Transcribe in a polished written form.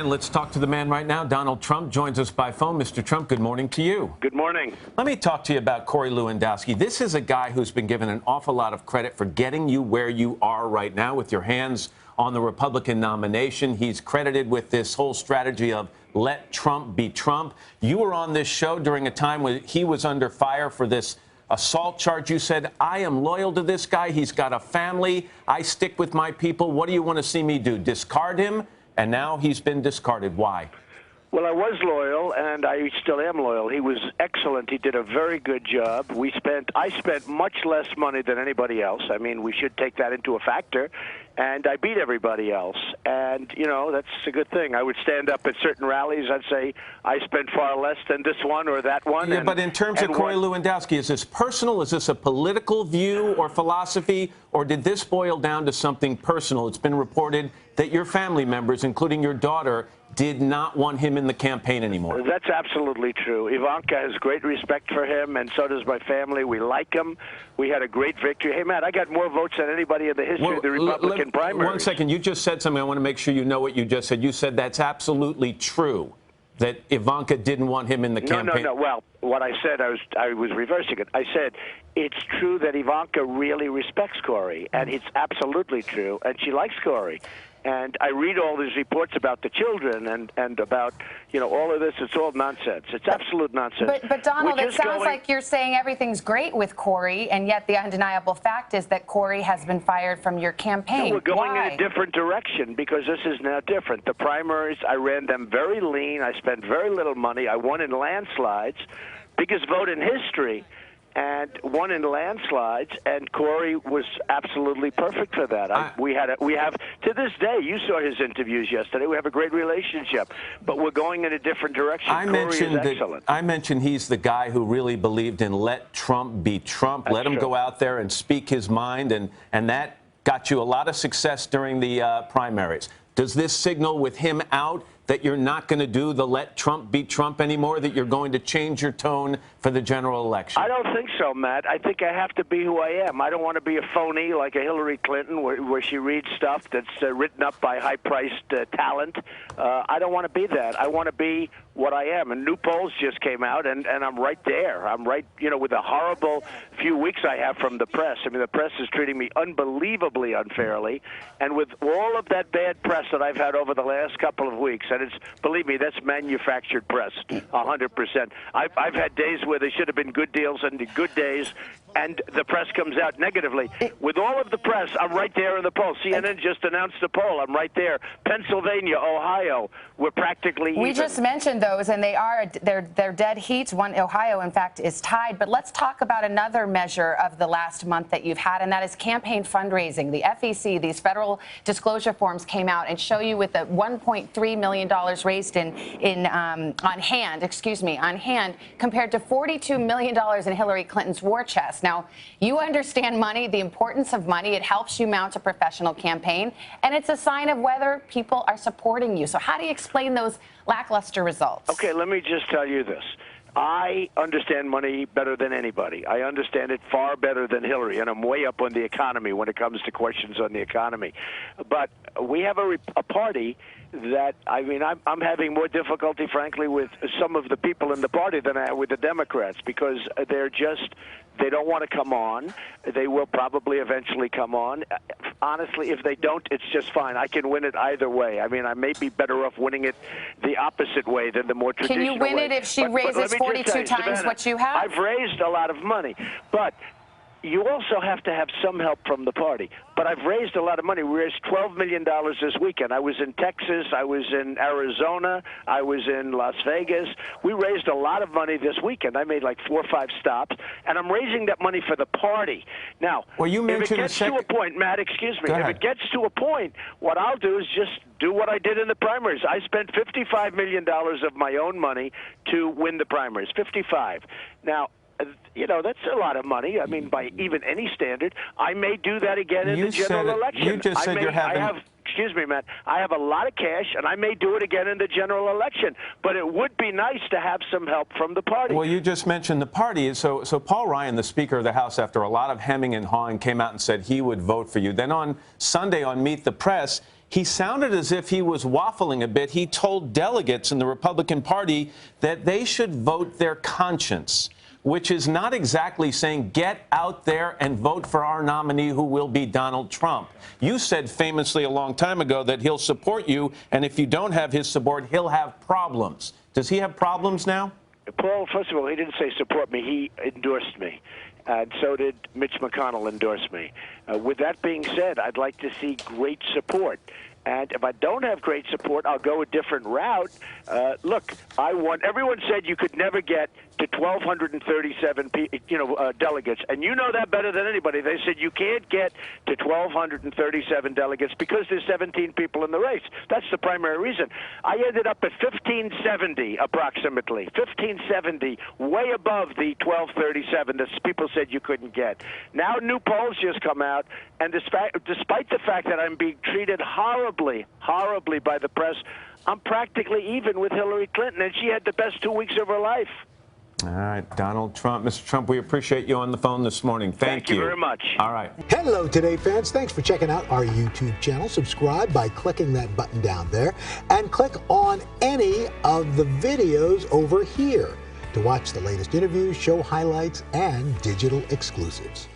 And let's talk to the man right now. Donald Trump joins us by phone. Mr. Trump, good morning to you. Good morning. Let me talk to you about Corey Lewandowski. This is a guy who's been given an awful lot of credit for getting you where you are right now with your hands on the Republican nomination. He's credited with this whole strategy of let Trump be Trump. You were on this show during a time when he was under fire for this assault charge. You said, I am loyal to this guy. He's got a family. I stick with my people. What do you want to see me do? Discard him? And now he's been discarded. Why? Well, I was loyal, and I still am loyal. He was excellent. He did a very good job. I spent much less money than anybody else. I mean, we should take that into a factor. And I beat everybody else. And, you know, that's a good thing. I would stand up at certain rallies. I'd say I spent far less than this one or that one. Yeah, but in terms of Corey Lewandowski, is this personal? Is this a political view or philosophy? Or did this boil down to something personal? It's been reported that your family members, including your daughter, did not want him in the campaign anymore. That's absolutely true. Ivanka has great respect for him, and so does my family. We like him. We had a great victory. Hey, Matt, I got more votes than anybody in the history of the Republican primaries. One second. You just said something. I want to make sure you know what you just said. You said that's absolutely true, that Ivanka didn't want him in the campaign. No. Well, what I said, I was reversing it. I said it's true that Ivanka really respects Corey, and it's absolutely true, and she likes Corey. And I read all these reports about the children and about, you know, all of this. It's all nonsense. It's absolute nonsense. But Donald, it sounds like you're saying everything's great with Corey, and yet the undeniable fact is that Corey has been fired from your campaign. No, we're going Why? in a different direction because this is now different. The primaries, I ran them very lean. I spent very little money. I won in landslides, biggest vote in history, and won in landslides, and Corey was absolutely perfect for that. We have, to this day, you saw his interviews yesterday, we have a great relationship, but we're going in a different direction. Corey is excellent. I mentioned he's the guy who really believed in let Trump be Trump, let him go out there and speak his mind, and that got you a lot of success during the primaries. Does this signal with him out that you're not going to do the let Trump be Trump anymore, that you're going to change your tone for the general election? I don't think so, Matt. I think I have to be who I am. I don't want to be a phony like a Hillary Clinton where she reads stuff that's written up by high-priced talent. I don't want to be that. I want to be what I am. And new polls just came out, and I'm right there. I'm right, you know, with the horrible few weeks I have from the press. I mean, the press is treating me unbelievably unfairly. And with all of that bad press that I've had over the last couple of weeks, and it's, believe me, that's manufactured press, 100%. I've had days where there should have been good deals and good days, and the press comes out negatively. With all of the press, I'm right there in the poll. CNN just announced the poll. I'm right there. Pennsylvania, Ohio, we're practically even. We just mentioned those, and they're dead heat. Ohio, in fact, is tied. But let's talk about another measure of the last month that you've had, and that is campaign fundraising. The FEC, these federal disclosure forms came out and show you with the $1.3 million raised on hand, compared to $42 million in Hillary Clinton's war chest. Now, you understand money, the importance of money. It helps you mount a professional campaign, and it's a sign of whether people are supporting you. So how do you explain those lackluster results? Okay, let me just tell you this. I understand money better than anybody. I understand it far better than Hillary, and I'm way up on the economy when it comes to questions on the economy. But we have a party that, I mean, I'm having more difficulty, frankly, with some of the people in the party than I have with the Democrats, because they don't want to come on. They will probably eventually come on. Honestly, if they don't, it's just fine. I can win it either way. I mean, I may be better off winning it the opposite way than the more traditional way. Can you win it if she raises 42 times what you have? I've raised a lot of money, but you also have to have some help from the party. But I've raised a lot of money. We raised $12 million this weekend. I was in Texas. I was in Arizona. I was in Las Vegas. We raised a lot of money this weekend. I made like 4 or 5 stops, and I'm raising that money for the party. Now, well, you if it gets to a point, Matt, excuse me, if it gets to a point, what I'll do is just do what I did in the primaries. I spent $55 million of my own money to win the primaries, 55. Now, you know, that's a lot of money. I mean, by even any standard. I may do that again in the general election. You just said you're having... Excuse me, Matt. I have a lot of cash, and I may do it again in the general election. But it would be nice to have some help from the party. Well, you just mentioned the party. So Paul Ryan, the Speaker of the House, after a lot of hemming and hawing, came out and said he would vote for you. Then on Sunday on Meet the Press, he sounded as if he was waffling a bit. He told delegates in the Republican Party that they should vote their conscience, which is not exactly saying get out there and vote for our nominee, who will be Donald Trump. You said famously a long time ago that he'll support you, and if you don't have his support, he'll have problems. Does he have problems now? Paul, first of all, he didn't say support me. He endorsed me. And so did Mitch McConnell endorse me. With that being said, I'd like to see great support. And if I don't have great support, I'll go a different route. Look, everyone said you could never get to 1,237 delegates. And you know that better than anybody. They said you can't get to 1,237 delegates because there's 17 people in the race. That's the primary reason. I ended up at 1,570 approximately. 1,570, way above the 1,237 that people said you couldn't get. Now new polls just come out, and despite the fact that I'm being treated horribly by the press, I'm practically even with Hillary Clinton, and she had the best 2 weeks of her life. All right, Donald Trump. Mr. Trump, we appreciate you on the phone this morning. Thank you very much. All right. Hello, Today fans. Thanks for checking out our YouTube channel. Subscribe by clicking that button down there and click on any of the videos over here to watch the latest interviews, show highlights, and digital exclusives.